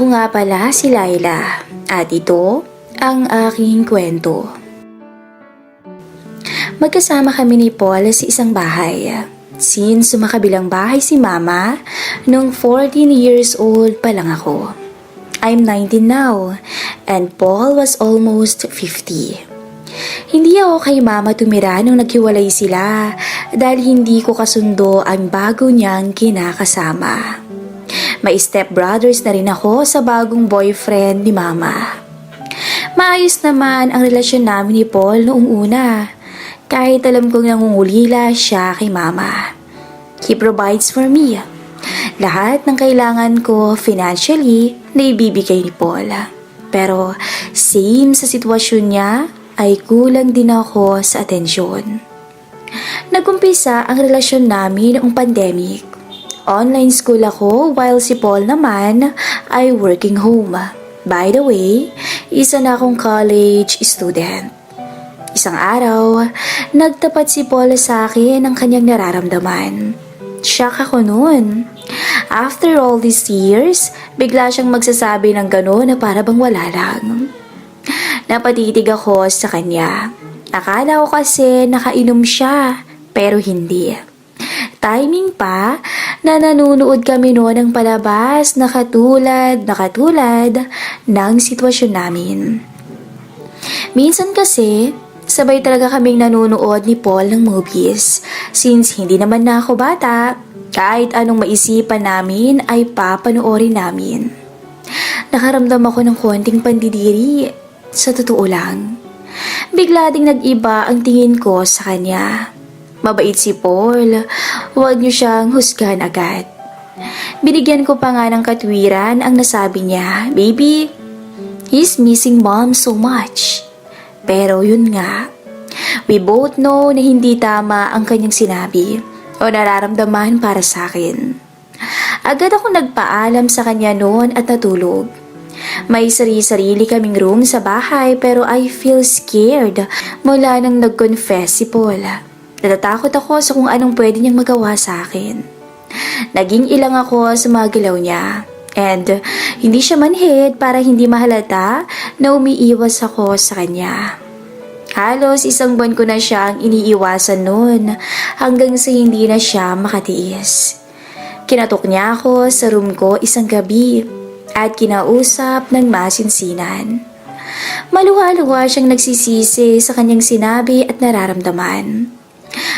Ako nga pala si Laila at ito ang aking kwento. Magkasama kami ni Paul sa isang bahay. Since sumakabilang bahay si Mama, nung 14 years old pa lang ako. I'm 19 now and Paul was almost 50. Hindi ako kay Mama tumira nung naghiwalay sila dahil hindi ko kasundo ang bago niyang kinakasama. May stepbrothers na rin ako sa bagong boyfriend ni Mama. Maayos naman ang relasyon namin ni Paul noong una. Kahit alam kong nangungulila siya kay Mama. He provides for me. Lahat ng kailangan ko financially na ibibigay ni Paul. Pero same sa sitwasyon niya ay kulang din ako sa atensyon. Nagumpisa ang relasyon namin noong pandemic. Online school ako while si Paul naman ay working home. By the way, isa na akong college student. Isang araw, nagtapat si Paul sa akin ng kanyang nararamdaman. Shock ako noon. After all these years, bigla siyang magsasabi ng gano'n na para bang wala lang. Napatitig ako sa kanya. Akala ko kasi nakainom siya, pero hindi. Timing pa na nanunood kami noon ng palabas na katulad ng sitwasyon namin. Minsan kasi, sabay talaga kaming nanonood ni Paul ng movies. Since hindi naman na ako bata, kahit anong maisipan namin ay papanoorin namin. Nakaramdam ako ng konting pandidiri, sa totoo lang. Bigla ding nag-iba ang tingin ko sa kanya. Mabait si Paul, huwag niyo siyang husgahan agad. Binigyan ko pa nga ng katwiran ang nasabi niya, "Baby, he's missing mom so much." Pero yun nga, we both know na hindi tama ang kanyang sinabi o nararamdaman para sa akin. Agad ako nagpaalam sa kanya noon at natulog. May sarili-sarili kaming room sa bahay pero I feel scared mula nang nag-confess si Paul. Natatakot ako sa kung anong pwede niyang magawa sa akin. Naging ilang ako sa mga galaw niya. And hindi siya manhid para hindi mahalata na umiiwas ako sa kanya. Halos isang buwan ko na siyang iniiwasan noon hanggang sa hindi na siya makatiis. Kinatok niya ako sa room ko isang gabi at kinausap ng masinsinan. Maluwa-luwa siyang nagsisisi sa kanyang sinabi at nararamdaman.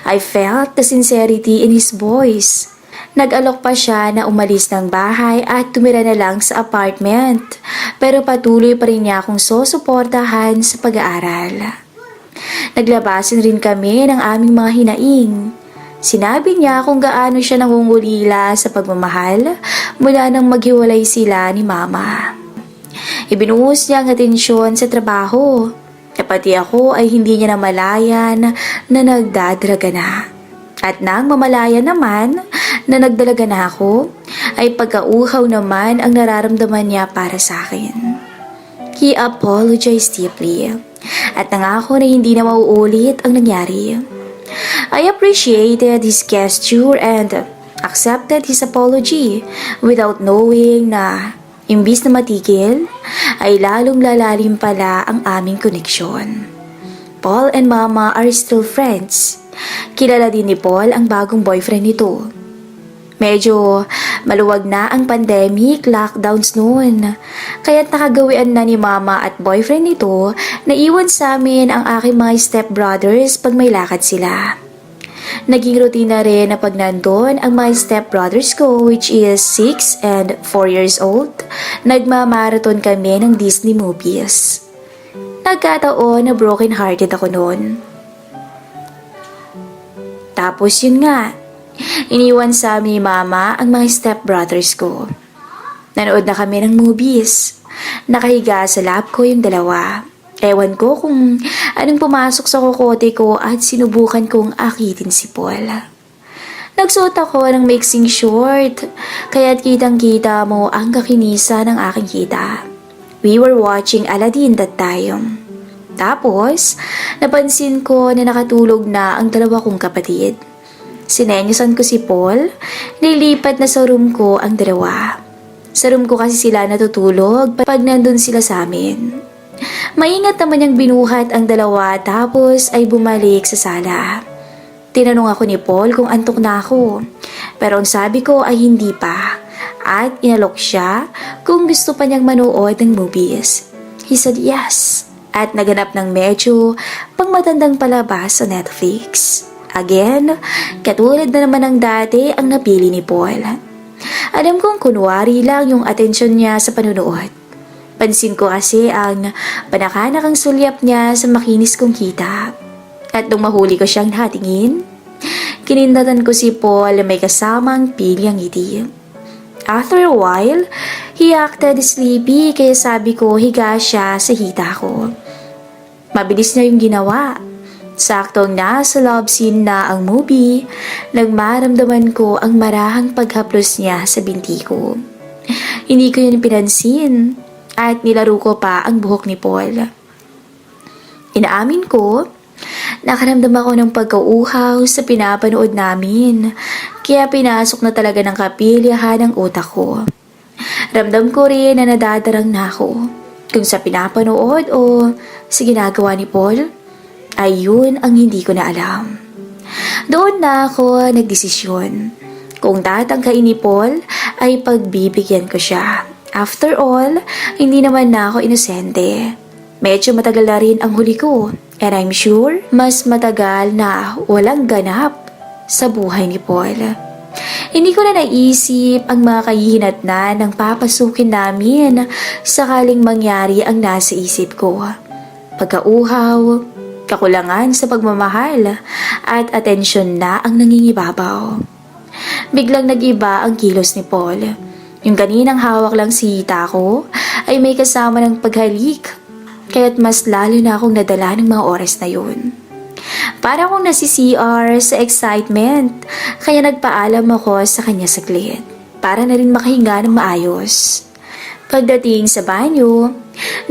I felt the sincerity in his voice. Nag-alok pa siya na umalis ng bahay at tumira na lang sa apartment. Pero patuloy pa rin niya akong susuportahan sa pag-aaral. Naglabasan rin kami ng aming mga hinaing. Sinabi niya kung gaano siya nangungulila sa pagmamahal mula nang maghiwalay sila ni Mama. Ibinuhos niya ang atensyon sa trabaho. Pati ako ay hindi niya namalayan na nagdadraga na. At nang mamalayan naman na nagdalaga na ako, ay pagkauhaw naman ang nararamdaman niya para sa akin. He apologized deeply at nangako na hindi na mauulit ang nangyari. I appreciated his gesture and accepted his apology without knowing na imbis na matigil, ay lalong lalalim pala ang aming koneksyon. Paul and Mama are still friends. Kilala din ni Paul ang bagong boyfriend nito. Medyo maluwag na ang pandemic lockdowns noon. Kaya't nakagawian na ni Mama at boyfriend nito na iwan sa amin ang aking mga stepbrothers pag may lakad sila. Naging routine na rin na pag nandun ang my stepbrothers ko which is 6 and 4 years old, nagmamarathon kami ng Disney movies. Nagkataon na broken hearted ako noon. Tapos yun nga, iniwan sa amin ni Mama ang mga stepbrothers ko. Nanood na kami ng movies. Nakahiga sa lap ko yung dalawa. Ewan ko kung anong pumasok sa kokote ko at sinubukan kong akitin si Paul. Nagsuot ako ng mixing short, kaya't kitang-kita mo ang kakinisa ng aking kita. We were watching Aladdin that time. Tapos, napansin ko na nakatulog na ang dalawa kong kapatid. Sinenyosan ko si Paul, nilipat na sa room ko ang dalawa. Sa room ko kasi sila natutulog pag nandun sila sa amin. Maingat naman niyang binuhat ang dalawa tapos ay bumalik sa sala. Tinanong ako ni Paul kung antok na ako, pero ang sabi ko ay hindi pa at inalok siya kung gusto pa niyang manood ng movies. He said yes at naganap ng medyo pangmatandang palabas sa Netflix. Again, katulad na naman ng dati ang napili ni Paul. Alam kong kunwari lang yung atensyon niya sa panunood. Pansin ko kasi ang panakanakang sulyap niya sa makinis kong kita. At nung mahuli ko siyang natingin, kinindatan ko si Paul na may kasamang pilyang ngiti. After a while, he acted sleepy kaya sabi ko higa siya sa hita ko. Mabilis niya yung ginawa. Saktong nasa love scene na ang movie, nagmaramdaman ko ang marahang paghaplos niya sa binti ko. Hindi ko yun pinansin at nilaro ko pa ang buhok ni Paul. Inaamin ko, nakaramdam ako ng pagkauhaw sa pinapanood namin, kaya pinasok na talaga ng kapilyahan ang utak ko. Ramdam ko rin na nadadarang na ako, kung sa pinapanood o sa ginagawa ni Paul. Ayun ang hindi ko na alam. Doon na ako nagdesisyon. Kung tatangkain ni Paul, ay pagbibigyan ko siya. After all, hindi naman na ako inosente. Medyo matagal na rin ang huli ko. And I'm sure, mas matagal na walang ganap sa buhay ni Paul. Hindi ko na naisip ang mga kahihinatnan ng papasukin namin sakaling mangyari ang nasa isip ko. Pagkauhaw, kakulangan sa pagmamahal at atensyon na ang nangingibabaw. Biglang nag-iba ang kilos ni Paul. Yung kaninang hawak lang si hita ko ay may kasama ng paghalik, kaya't mas lalo na akong nadala ng mga oras na yun. Para akong nasi-CR sa excitement, kaya nagpaalam ako sa kanya saglit para na rin makahinga ng maayos. Pagdating sa banyo,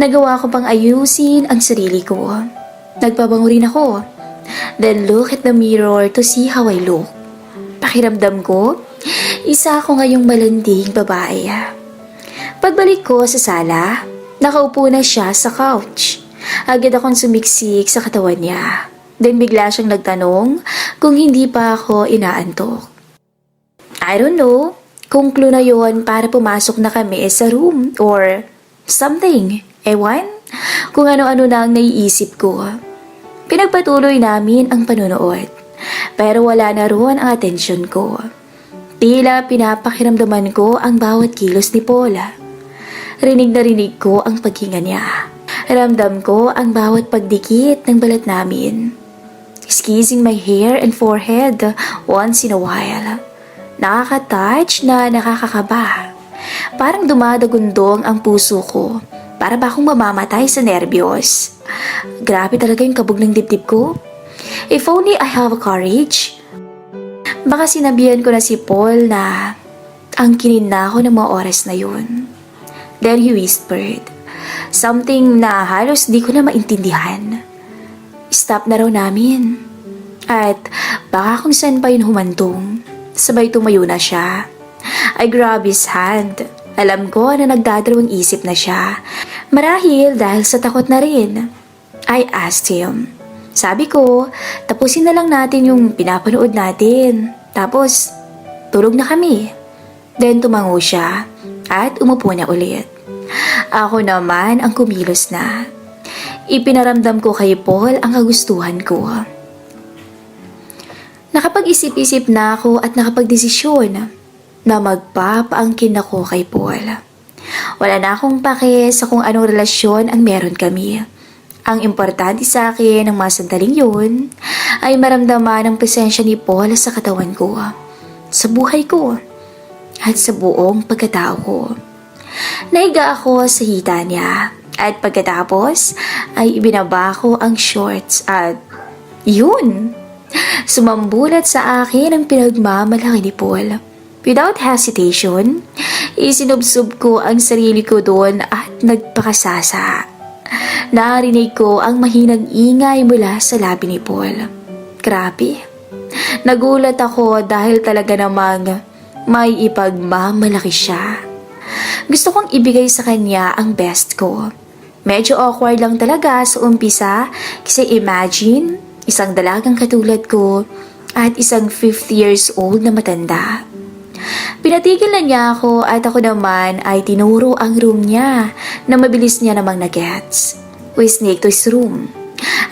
nagawa ko pang ayusin ang sarili ko. Nagpabango rin ako. Then look at the mirror to see how I look. Pakiramdam ko, isa ako ngayong malanding babae. Pagbalik ko sa sala, nakaupo na siya sa couch. Agad akong sumiksik sa katawan niya. Then bigla siyang nagtanong kung hindi pa ako inaantok. I don't know kung clue na yon para pumasok na kami sa room or something. Ewan kung ano-ano na ang naiisip ko. Pinagpatuloy namin ang panonood, pero wala na roon ang atensyon ko. Tila pinapakiramdaman ko ang bawat kilos ni Paula. Rinig na rinig ko ang paghinga niya. Ramdam ko ang bawat pagdikit ng balat namin. Squeezing my hair and forehead once in a while. Nakaka-touch na nakakakaba. Parang dumadagundong ang puso ko. Para ba akong mamamatay sa nerbiyos? Grabe talaga yung kabog ng dibdib ko. If only I have courage. Baka sinabihan ko na si Paul na angkinin na ako ng mga oras na yun. Then he whispered, something na halos di ko na maintindihan. Stop na raw namin. At baka kung saan pa yun humantong, sabay tumayo na siya. I grab his hand. Alam ko na nagdadalawang isip na siya. Marahil dahil sa takot na rin. I asked him. Sabi ko, tapusin na lang natin yung pinapanood natin. Tapos, tulog na kami. Then tumango siya at umupo na ulit. Ako naman ang kumilos na. Ipinaramdam ko kay Paul ang kagustuhan ko. Nakapag-isip-isip na ako at nakapagdesisyon na magpapaangkin ako kay Paul. Wala na akong pake sa kung anong relasyon ang meron kami. Ang importante sa akin ng mga sandaling yun ay maramdaman ang presensya ni Paul sa katawan ko, sa buhay ko, at sa buong pagkatao ko. Naiga ako sa hita niya at pagkatapos ay ibinaba ko ang shorts at yun! Sumambulat sa akin ang pinagmamalaki ni Paul. Without hesitation, isinubsob ko ang sarili ko doon at nagpakasasa. Narinig ko ang mahinang ingay mula sa labi ni Paul. Grabe. Nagulat ako dahil talaga namang may ipagmamalaki siya. Gusto kong ibigay sa kanya ang best ko. Medyo awkward lang talaga sa umpisa kasi imagine, isang dalagang katulad ko at isang 50 years old na matanda. Pinatigil na niya ako at ako naman ay tinuro ang room niya na mabilis niya namang na-gets. We sneak to his room.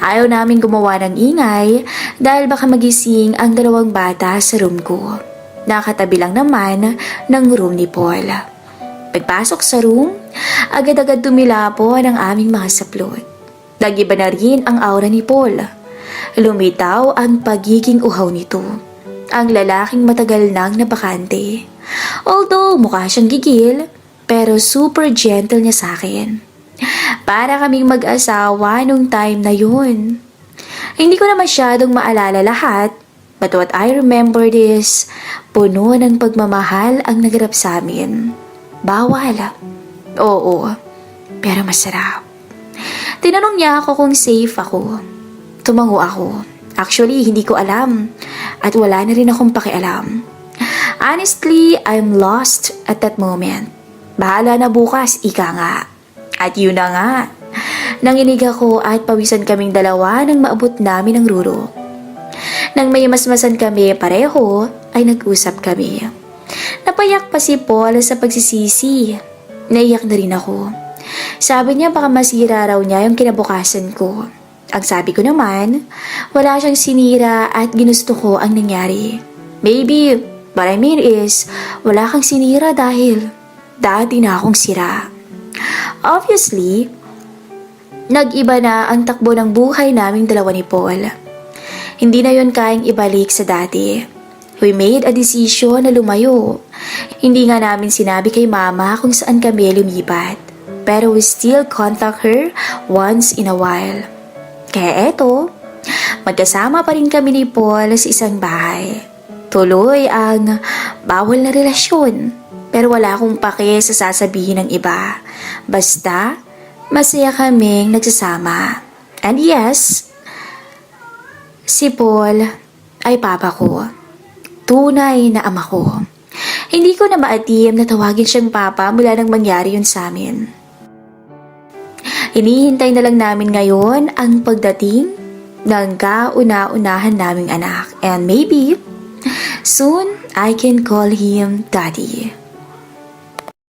Ayaw namin gumawa ng ingay dahil baka magising ang dalawang bata sa room ko. Nakatabi lang naman ng room ni Paul. Pagpasok sa room, agad-agad tumilapon ang aming mga saplot. Nagiba na rin ang aura ni Paul. Lumitaw ang pagiging uhaw nito. Ang lalaking matagal nang nabakante. Although mukha siyang gigil, pero super gentle niya sa akin. Para kaming mag-asawa nung time na yun. Hindi ko na masyadong maalala lahat, but what I remember is, puno ng pagmamahal ang naganap sa amin. Bawal. Oo, pero masarap. Tinanong niya ako kung safe ako. Tumango ako. Actually, hindi ko alam. At wala na rin akong pakialam. Honestly, I'm lost at that moment. Bahala na bukas, ika nga. At yun na nga. Nanginig ako at pawisan kaming dalawa nang maabot namin ang ruro. Nang may masmasan kami pareho, ay nag-usap kami. Napayak pa si Paul sa pagsisisi. Naiyak na rin ako. Sabi niya baka masira raw niya yung kinabukasan ko. Ang sabi ko naman, wala siyang sinira at ginusto ko ang nangyari. Maybe, what I mean is, wala kang sinira dahil dati na akong sira. Obviously, nag-iba na ang takbo ng buhay naming dalawa ni Paul. Hindi na yon kayang ibalik sa dati. We made a decision na lumayo. Hindi nga namin sinabi kay mama kung saan kami lumipat. Pero we still contact her once in a while. Kaya eto, magkasama pa rin kami ni Paul sa isang bahay. Tuloy ang bawal na relasyon. Pero wala akong pake sa sasabihin ng iba. Basta, masaya kaming nagsasama. And yes, si Paul ay papa ko. Tunay na ama ko. Hindi ko na maatim na tawagin siyang papa mula nang mangyari yun sa amin. Hinihintay na lang namin ngayon ang pagdating ng kauna-unahan naming anak. And maybe, soon I can call him Daddy.